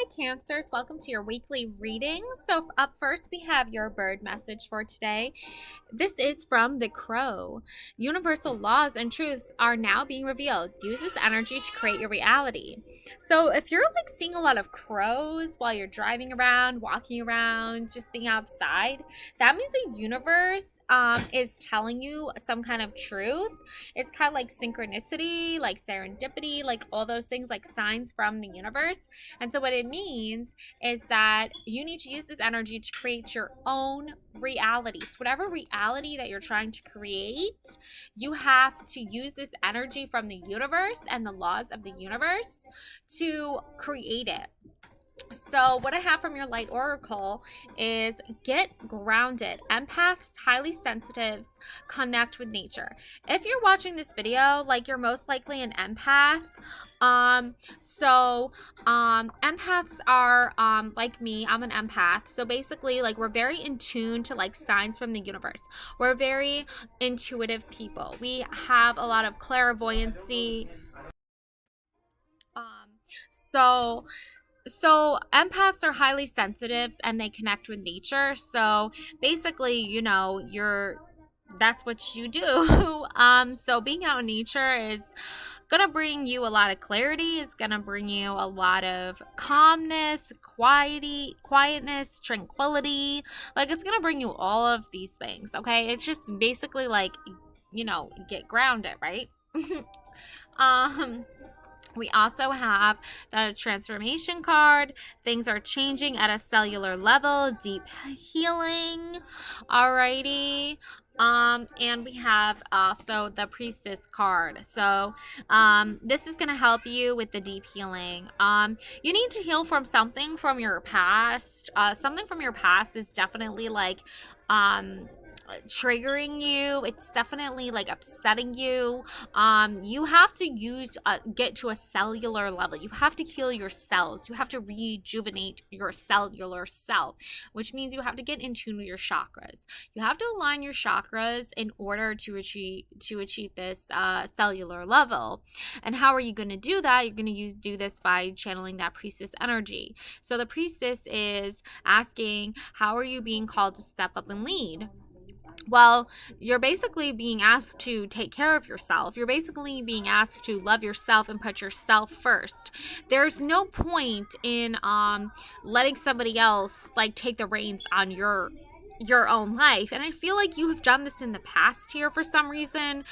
Hi, Cancers. Welcome to your weekly reading. So, up first, we have your bird message for today. This is from the Crow. Universal laws and truths are now being revealed. Use this energy to create your reality. So, if you're like seeing a lot of crows while you're driving around, walking around, just being outside, that means the universe is telling you some kind of truth. It's kind of like synchronicity, like serendipity, like all those things, like signs from the universe. And so, what it means is that you need to use this energy to create your own reality. So, whatever reality that you're trying to create, you have to use this energy from the universe and the laws of the universe to create it. So, what I have from your light oracle is get grounded. Empaths, highly sensitives, connect with nature. If you're watching this video, like you're most likely an empath. Empaths are like me, I'm an empath. So basically, like we're very in tune to like signs from the universe. We're very intuitive people. We have a lot of clairvoyancy. Um, so so empaths are highly sensitives and they connect with nature. So basically, that's what you do. So being out in nature is gonna bring you a lot of clarity. It's gonna bring you a lot of calmness, quietness, tranquility. Like it's gonna bring you all of these things. Okay, it's just basically like get grounded, right? um We also have the transformation card. Things are changing at a cellular level, deep healing. Alrighty. And we have also the Priestess card. So, this is going to help you with the deep healing. You need to heal from something from your past. Something from your past is definitely like, triggering you. It's definitely like upsetting you. You have to get to a cellular level. You have to heal your cells. You have to rejuvenate your cellular self, which means you have to get in tune with your chakras. You have to align your chakras in order to achieve this cellular level. And how are you going to do that? You're going to do this by channeling that priestess energy. So the priestess is asking, how are you being called to step up and lead? Well, you're basically being asked to take care of yourself. You're basically being asked to love yourself and put yourself first. There's no point in letting somebody else like take the reins on your own life. And I feel like you have done this in the past here for some reason.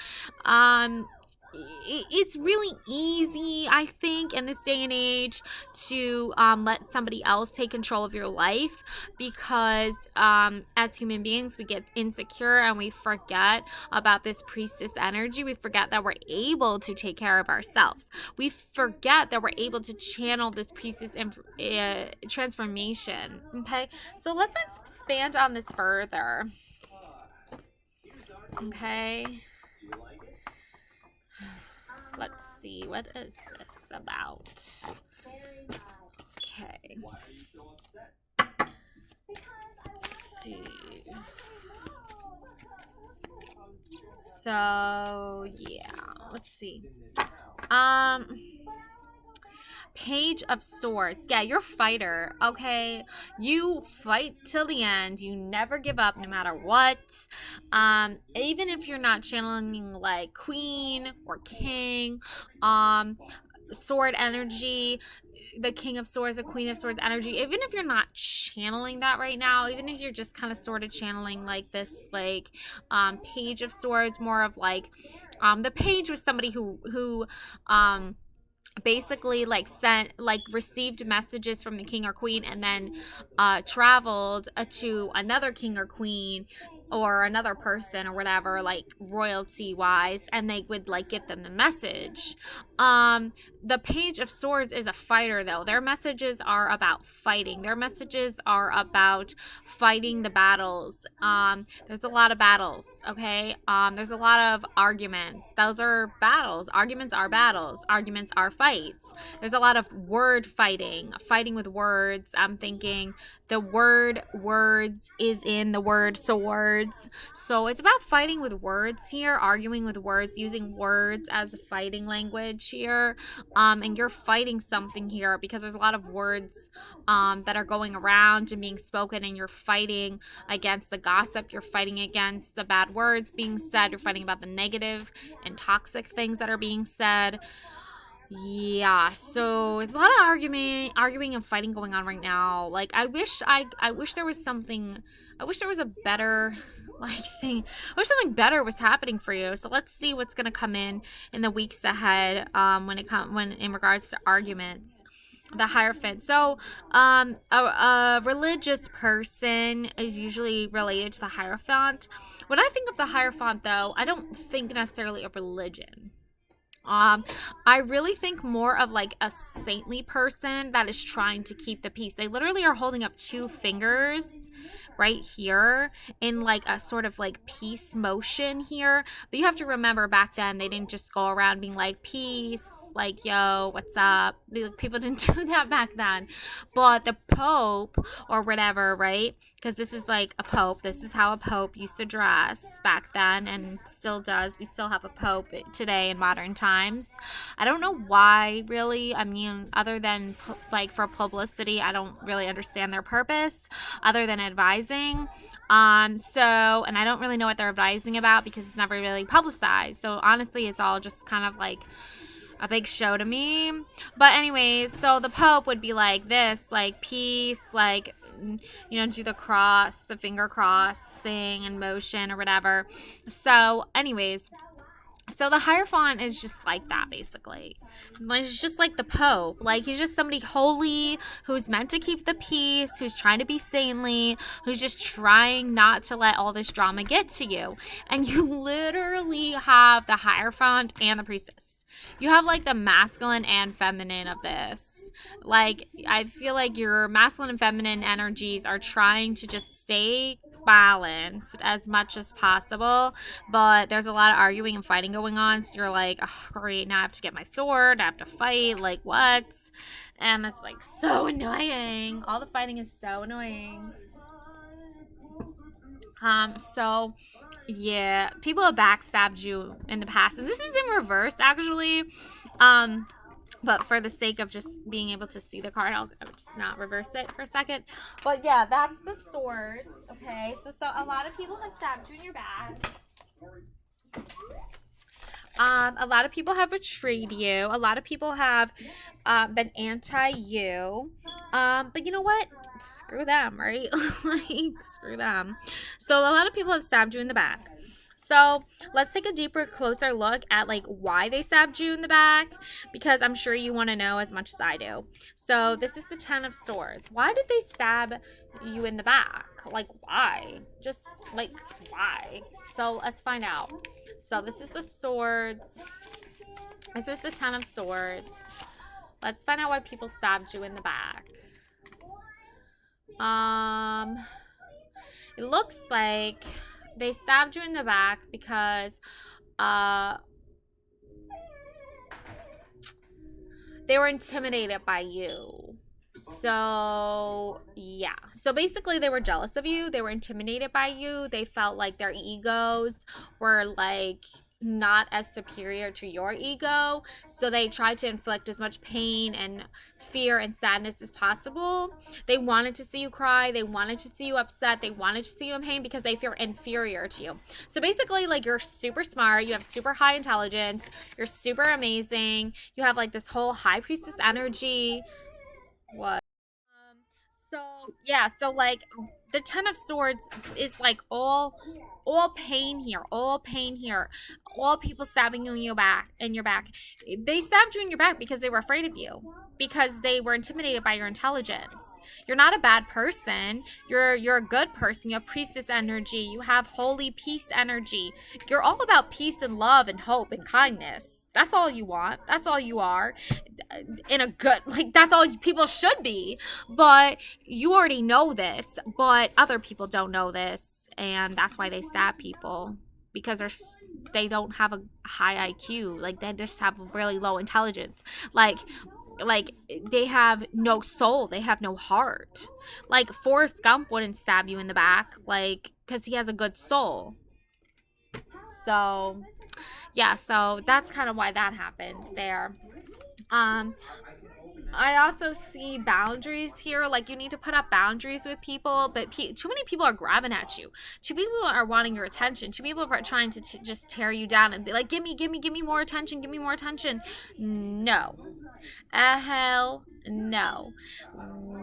It's really easy, I think, in this day and age to let somebody else take control of your life because as human beings, we get insecure and we forget about this priestess energy. We forget that we're able to take care of ourselves. We forget that we're able to channel this priestess transformation. Okay, so let's expand on this further. Okay. Let's see, what is this about? Okay. Let's see. So, yeah, let's see. Page of Swords. Yeah, you're a fighter, okay? You fight till the end. You never give up no matter what. Even if you're not channeling like queen or king, sword energy, the king of swords, the queen of swords energy, even if you're not channeling that right now, even if you're just kind of sort of channeling like this like page of swords, more of like the page was somebody who basically like received messages from the king or queen and then traveled to another king or queen or another person or whatever, like royalty wise, and they would like give them the message. The page of swords is a fighter though. Their messages are about fighting. Their messages are about fighting the battles. There's a lot of battles, okay? There's a lot of arguments. Those are battles. Arguments are battles. Arguments are fights. There's a lot of word fighting with words. I'm thinking the word words is in the word swords. So it's about fighting with words here, arguing with words, using words as a fighting language here. and you're fighting something here because there's a lot of words that are going around and being spoken, and you're fighting against the gossip, you're fighting against the bad words being said, you're fighting about the negative and toxic things that are being said. Yeah, so there's a lot of arguing and fighting going on right now. Like I wish there was something. I wish there was a better like thing. I wish something better was happening for you. So let's see what's gonna come in the weeks ahead. When in regards to arguments. The Hierophant. So, a religious person is usually related to the Hierophant. When I think of the Hierophant, though, I don't think necessarily of religion. I really think more of like a saintly person that is trying to keep the peace. They literally are holding up two fingers right here in like a sort of like peace motion here. But you have to remember back then they didn't just go around being like peace, like yo, what's up? People didn't do that back then. But the Pope or whatever, right? Because this is like a Pope. This is how a Pope used to dress back then and still does. We still have a Pope today in modern times. I don't know why, really. I mean, other than like for publicity, I don't really understand their purpose other than advising. And I don't really know what they're advising about because it's never really publicized. So honestly, it's all just kind of like a big show to me. But anyways, so the Pope would be like this, like peace, like, you know, do the cross, the finger cross thing in motion or whatever. So anyways, so the Hierophant is just like that, basically. Like, he's just like the Pope. Like, he's just somebody holy who's meant to keep the peace, who's trying to be saintly, who's just trying not to let all this drama get to you. And you literally have the Hierophant and the Priestess. You have like the masculine and feminine of this. Like, I feel like your masculine and feminine energies are trying to just stay balanced as much as possible, but there's a lot of arguing and fighting going on, so you're like, oh great, now I have to get my sword, I have to fight, like what? And it's like so annoying. All the fighting is so annoying. So yeah, people have backstabbed you in the past, and this is in reverse actually. But for the sake of just being able to see the card, I'll just not reverse it for a second. But yeah, that's the sword. Okay, so a lot of people have stabbed you in your back. A lot of people have betrayed you. A lot of people have been anti you. But you know what? Screw them, right? Like, screw them. So a lot of people have stabbed you in the back. So let's take a deeper, closer look at like why they stabbed you in the back, because I'm sure you want to know as much as I do. So this is the Ten of Swords. Why did they stab you in the back? Like, why? Just like, why? So let's find out. So this is the swords. This is the Ten of Swords. Let's find out why people stabbed you in the back. It looks like they stabbed you in the back because they were intimidated by you. So yeah, so basically they were jealous of you, they were intimidated by you, they felt like their egos were like not as superior to your ego, so they tried to inflict as much pain and fear and sadness as possible. They wanted to see you cry, they wanted to see you upset, they wanted to see you in pain because they feel inferior to you. So basically, like, you're super smart, you have super high intelligence, you're super amazing, you have like this whole high priestess energy. What? So yeah, so like the Ten of Swords is like all pain here, all pain here, all people stabbing you in your back. They stabbed you in your back because they were afraid of you, because they were intimidated by your intelligence. You're not a bad person. You're a good person. You have priestess energy. You have holy peace energy. You're all about peace and love and hope and kindness. That's all you want. That's all you are. In a good, like, that's all people should be. But you already know this, but other people don't know this. And that's why they stab people. Because they don't have a high IQ. Like, they just have really low intelligence. Like they have no soul. They have no heart. Like, Forrest Gump wouldn't stab you in the back. Like, because he has a good soul. So yeah, so that's kind of why that happened there. Um, I also see boundaries here. Like, you need to put up boundaries with people, but too many people are grabbing at you. Too many people are wanting your attention. Too many people are trying to just tear you down and be like, give me more attention, give me more attention. No. Hell no.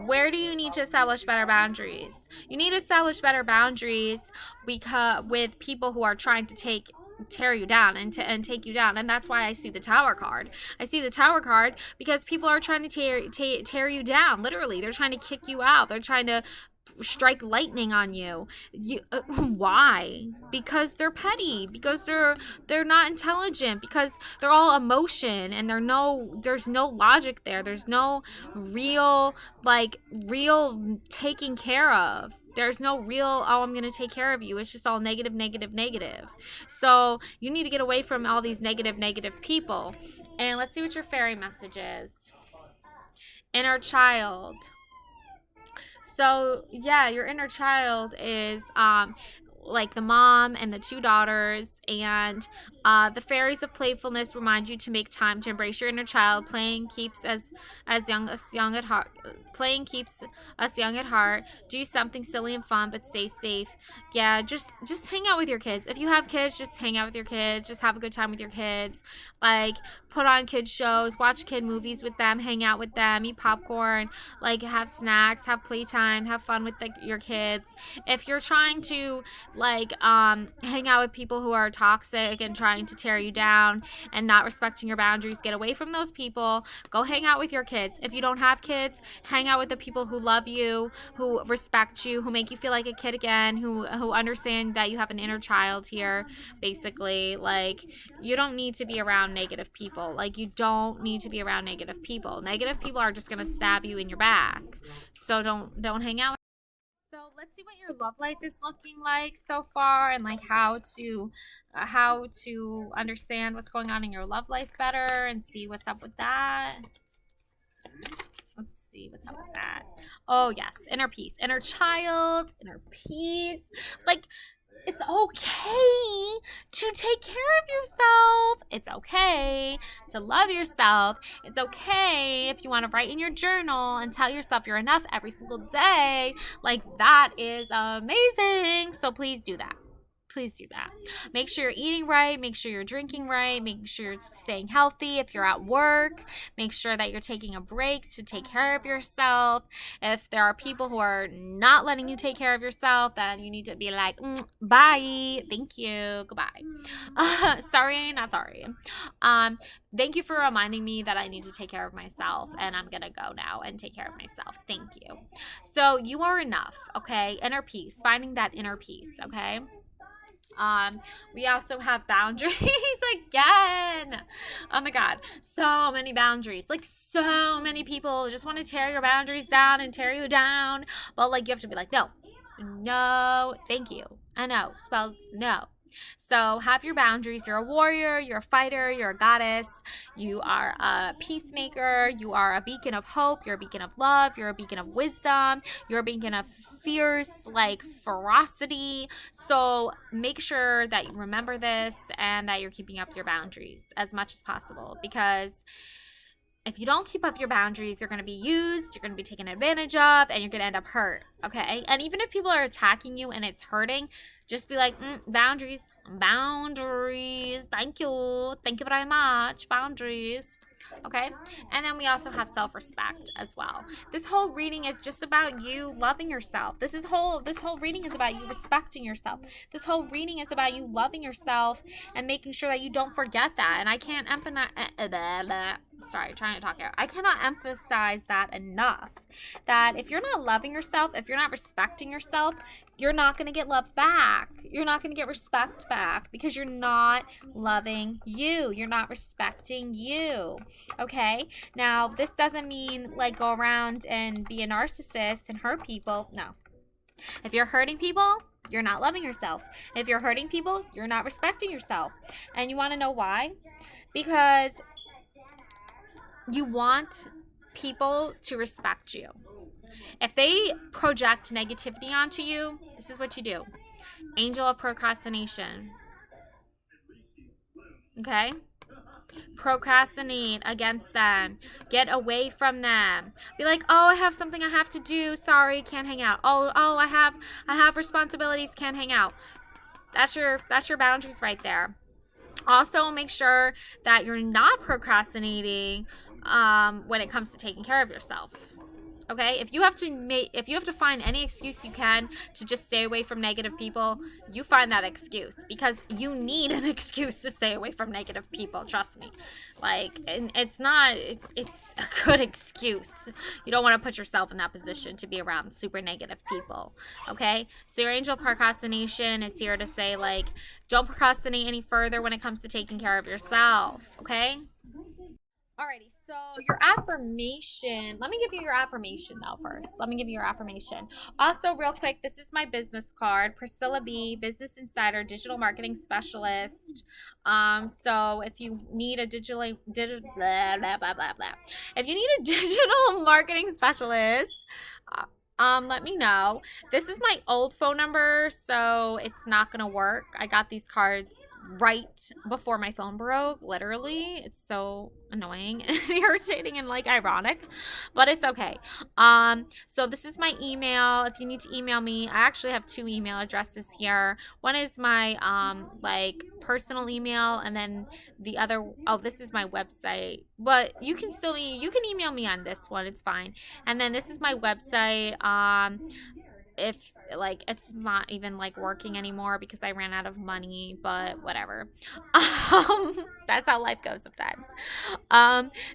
Where do you need to establish better boundaries? You need to establish better boundaries because with people who are trying to tear you down and take you down. And that's why I see the tower card. I see the tower card because people are trying to tear you down. Literally, they're trying to kick you out. They're trying to strike lightning on you. Why? Because they're petty, because they're not intelligent, because they're all emotion, and there's no logic there. There's no real taking care of. There's no real, oh, I'm going to take care of you. It's just all negative, negative, negative. So you need to get away from all these negative, negative people. And let's see what your fairy message is. Inner child. So yeah, your inner child is like the mom and the two daughters, and the fairies of playfulness remind you to make time to embrace your inner child. Playing keeps us young at heart. Playing keeps us young at heart. Do something silly and fun, but stay safe. Yeah, just hang out with your kids. If you have kids, just hang out with your kids. Just have a good time with your kids. Like, put on kids shows, watch kid movies with them, hang out with them, eat popcorn, like have snacks, have playtime, have fun with your kids. If you're trying to hang out with people who are toxic and trying to tear you down and not respecting your boundaries, get away from those people. Go hang out with your kids. If you don't have kids, hang out with the people who love you, who respect you, who make you feel like a kid again, who understand that you have an inner child here. Basically, like, you don't need to be around negative people. Like, you don't need to be around negative people. Negative people are just gonna stab you in your back. So don't hang out. So let's see what your love life is looking like so far, and like how to understand what's going on in your love life better, and see what's up with that. Let's see what's up with that. Oh yes, inner peace, inner child, inner peace. Like, it's okay to take care of yourself. It's okay to love yourself. It's okay if you want to write in your journal and tell yourself you're enough every single day. Like, that is amazing. So please do that. Please do that. Make sure you're eating right. Make sure you're drinking right. Make sure you're staying healthy. If you're at work, make sure that you're taking a break to take care of yourself. If there are people who are not letting you take care of yourself, then you need to be like, bye. Thank you. Goodbye. Sorry, not sorry. Thank you for reminding me that I need to take care of myself, and I'm going to go now and take care of myself. Thank you. So you are enough, okay? Inner peace. Finding that inner peace, okay? We also have boundaries again. Oh my god, so many boundaries. Like, so many people just want to tear your boundaries down and tear you down. But like, you have to be like, no, thank you. I know spells no. So have your boundaries. You're a warrior, you're a fighter, you're a goddess, you are a peacemaker, you are a beacon of hope, you're a beacon of love, you're a beacon of wisdom, you're a beacon of fierce, like, ferocity. So make sure that you remember this and that you're keeping up your boundaries as much as possible, because if you don't keep up your boundaries, you're going to be used, you're going to be taken advantage of, and you're going to end up hurt, okay? And even if people are attacking you and it's hurting, just be like, boundaries, thank you very much, boundaries. Okay, and then we also have self-respect as well. This whole reading is just about you loving yourself. This whole reading is about you respecting yourself. This whole reading is about you loving yourself and making sure that you don't forget that. And I can't trying to talk here. I cannot emphasize that enough. That if you're not loving yourself, if you're not respecting yourself, you're not going to get love back. You're not going to get respect back, because you're not loving you. You're not respecting you. Okay? Now, this doesn't mean like go around and be a narcissist and hurt people. No. If you're hurting people, you're not loving yourself. If you're hurting people, you're not respecting yourself. And you want to know why? Because you want people to respect you. If they project negativity onto you, this is what you do. Angel of procrastination. Okay? Procrastinate against them. Get away from them. Be like, oh, I have something I have to do. Sorry, can't hang out. Oh, I have responsibilities, can't hang out. That's your boundaries right there. Also, make sure that you're not procrastinating when it comes to taking care of yourself. Okay, if you have to find any excuse you can to just stay away from negative people, you find that excuse, because you need an excuse to stay away from negative people. Trust me. Like, and it's a good excuse. You don't want to put yourself in that position to be around super negative people. Okay, so your angel procrastination is here to say, like, don't procrastinate any further when it comes to taking care of yourself. Okay. Alrighty, so your affirmation. Let me give you your affirmation though first. Let me give you your affirmation. Also, real quick, this is my business card. Priscilla B, Business Insider, Digital Marketing Specialist. So if you need a digital blah blah blah blah blah. If you need a digital marketing specialist, let me know. This is my old phone number, so it's not gonna work. I got these cards right before my phone broke, literally. It's so annoying and irritating and like ironic, but it's okay. So this is my email. If you need to email me, I actually have two email addresses here. One is my like personal email, and then the other, oh, this is my website, but you can email me on this one, it's fine. And then this is my website. If like it's not even like working anymore because I ran out of money, but whatever. That's how life goes sometimes.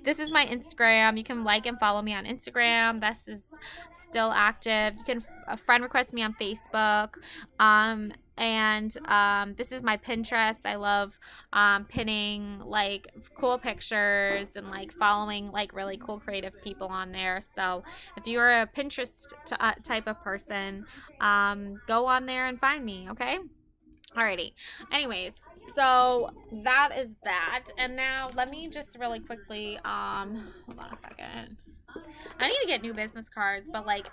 This is my Instagram. You can like and follow me on Instagram. This is still active. You can friend request me on Facebook. And this is my Pinterest. I love pinning like cool pictures and like following like really cool creative people on there. So if you're a Pinterest type of person, go on there and find me, okay? Alrighty. Anyways, so that is that. And now let me just really quickly, hold on a second. I need to get new business cards, but like,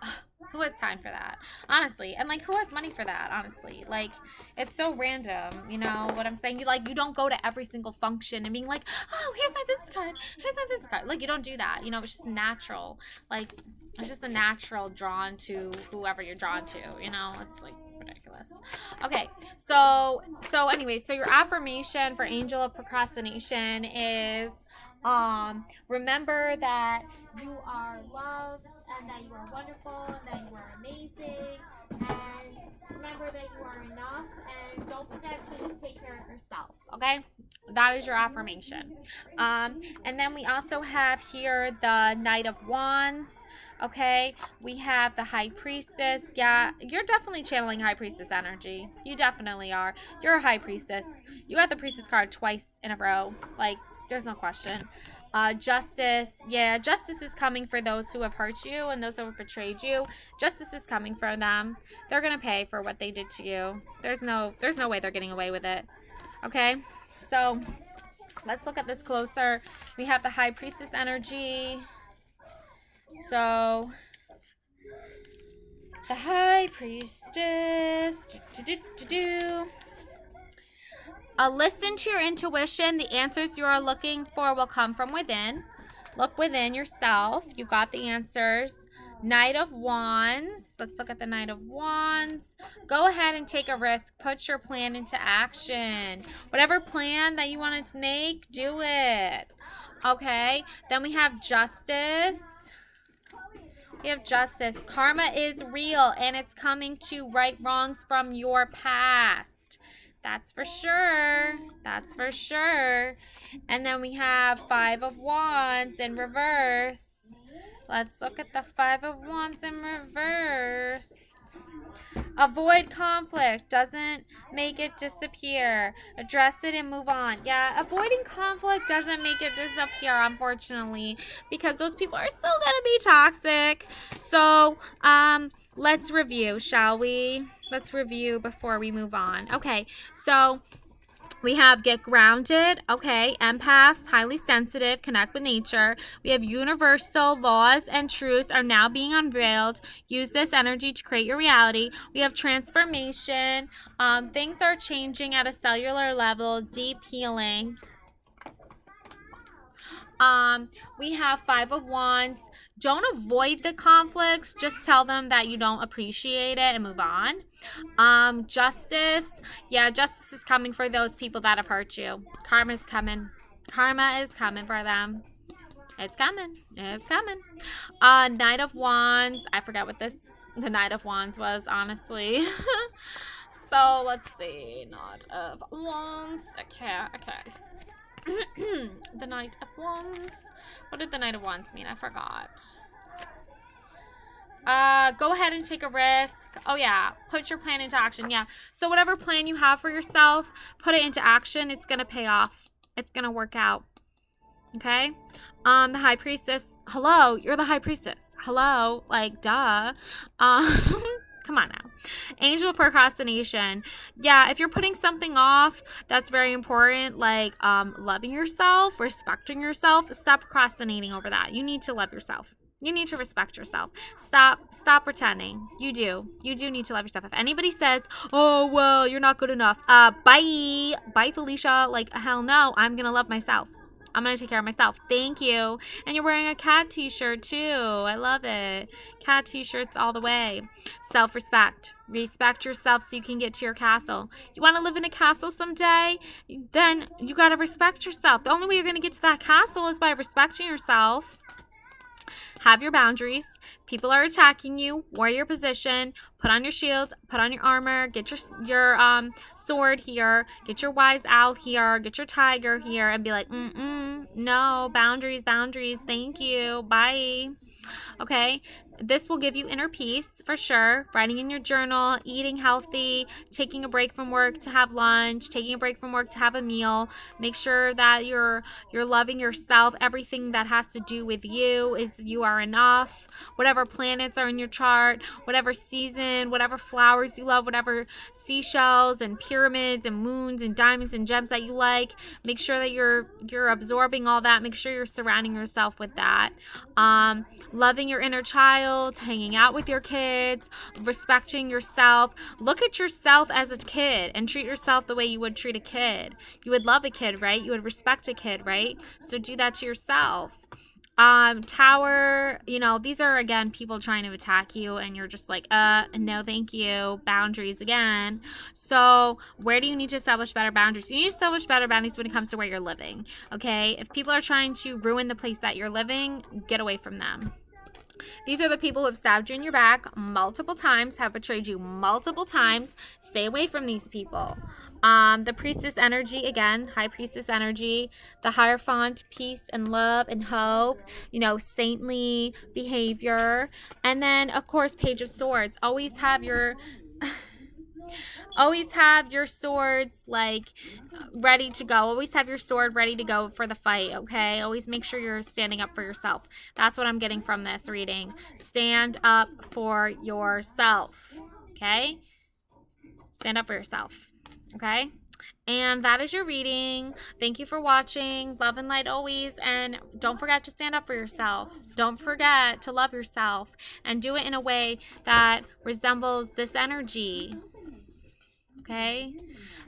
who has time for that? Honestly. And like, who has money for that? Honestly. Like, it's so random. You know what I'm saying? You don't go to every single function and being like, oh, here's my business card. Here's my business card. Like, you don't do that. You know, it's just natural. Like, it's just a natural drawn to whoever you're drawn to. You know, it's like ridiculous. Okay, so anyway, so your affirmation for Angel of Procrastination is remember that you are loved, and that you are wonderful, and that you are amazing, and remember that you are enough, and don't forget to take care of yourself. Okay, that is your affirmation. And then we also have here the Knight of Wands. Okay, we have the High Priestess. Yeah, you're definitely channeling High Priestess energy. You definitely are. You're a High Priestess. You got the Priestess card twice in a row. Like, there's no question. Justice. Yeah, justice is coming for those who have hurt you and those who have betrayed you. Justice is coming for them. They're gonna pay for what they did to you. There's no way they're getting away with it. Okay, so let's look at this closer. We have the High Priestess energy. So the High Priestess. Listen to your intuition. The answers you are looking for will come from within. Look within yourself. You got the answers. Knight of Wands. Let's look at the Knight of Wands. Go ahead and take a risk. Put your plan into action. Whatever plan that you wanted to make, do it. Okay. Then we have Justice. We have Justice. Karma is real, and it's coming to right wrongs from your past. That's for sure. That's for sure. And then we have Five of Wands in reverse. Let's look at the Five of Wands in reverse. Avoid conflict. Doesn't make it disappear. Address it and move on. Yeah, avoiding conflict doesn't make it disappear, unfortunately, because those people are still going to be toxic. So, let's review, shall we? Let's review before we move on. Okay, so we have get grounded. Okay, empaths, highly sensitive, connect with nature. We have universal laws and truths are now being unveiled. Use this energy to create your reality. We have transformation. Things are changing at a cellular level. Deep healing. We have Five of Wands. Don't avoid the conflicts. Just tell them that you don't appreciate it and move on. Justice. Yeah, justice is coming for those people that have hurt you. Karma's coming. Karma is coming for them. It's coming. It's coming. Knight of Wands. I forgot what the Knight of Wands was, honestly. So let's see. Knight of Wands. Okay. The Knight of Wands. What did the Knight of Wands mean? I forgot. Go ahead and take a risk. Oh yeah, put your plan into action. Yeah. So whatever plan you have for yourself, put it into action. It's gonna pay off. It's gonna work out. Okay. The High Priestess. Hello, you're the High Priestess. Hello, like duh. Come on now. Angel of Procrastination. Yeah, if you're putting something off, that's very important. Like loving yourself, respecting yourself. Stop procrastinating over that. You need to love yourself. You need to respect yourself. Stop pretending. You do need to love yourself. If anybody says, oh, well, you're not good enough, bye, Felicia. Like, hell no, I'm going to love myself. I'm going to take care of myself. Thank you. And you're wearing a cat t-shirt too. I love it. Cat t-shirts all the way. Self-respect. Respect yourself so you can get to your castle. You want to live in a castle someday? Then you got to respect yourself. The only way you're going to get to that castle is by respecting yourself. Have your boundaries. People are attacking you. Wear your position. Put on your shield. Put on your armor. Get your sword here. Get your wise owl here. Get your tiger here. And be like, no, boundaries. Thank you. Bye. Okay, this will give you inner peace for sure. Writing in your journal, eating healthy, taking a break from work to have lunch, taking a break from work to have a meal. Make sure that you're loving yourself. Everything that has to do with you is you are enough. Whatever planets are in your chart, whatever season, whatever flowers you love, whatever seashells and pyramids and moons and diamonds and gems that you like, make sure that you're absorbing all that. Make sure you're surrounding yourself with that. Loving your inner child, hanging out with your kids, respecting yourself. Look at yourself as a kid and treat yourself the way you would treat a kid. You would love a kid, right? You would respect a kid, right? So do that to yourself. Tower, these are, again, people trying to attack you and you're just like, no, thank you. Boundaries again. So where do you need to establish better boundaries? You need to establish better boundaries when it comes to where you're living. Okay. If people are trying to ruin the place that you're living, get away from them. These are the people who have stabbed you in your back multiple times, have betrayed you multiple times. Stay away from these people. The Priestess energy, again, High Priestess energy. The Hierophant, peace and love and hope, saintly behavior. And then, of course, Page of Swords. Always have your swords ready to go. Always have your sword ready to go for the fight, okay? Always make sure you're standing up for yourself. That's what I'm getting from this reading. Stand up for yourself, okay? Stand up for yourself, okay? And that is your reading. Thank you for watching. Love and light always. And don't forget to stand up for yourself. Don't forget to love yourself. And do it in a way that resembles this energy. Okay?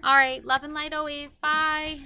All right. Love and light always. Bye.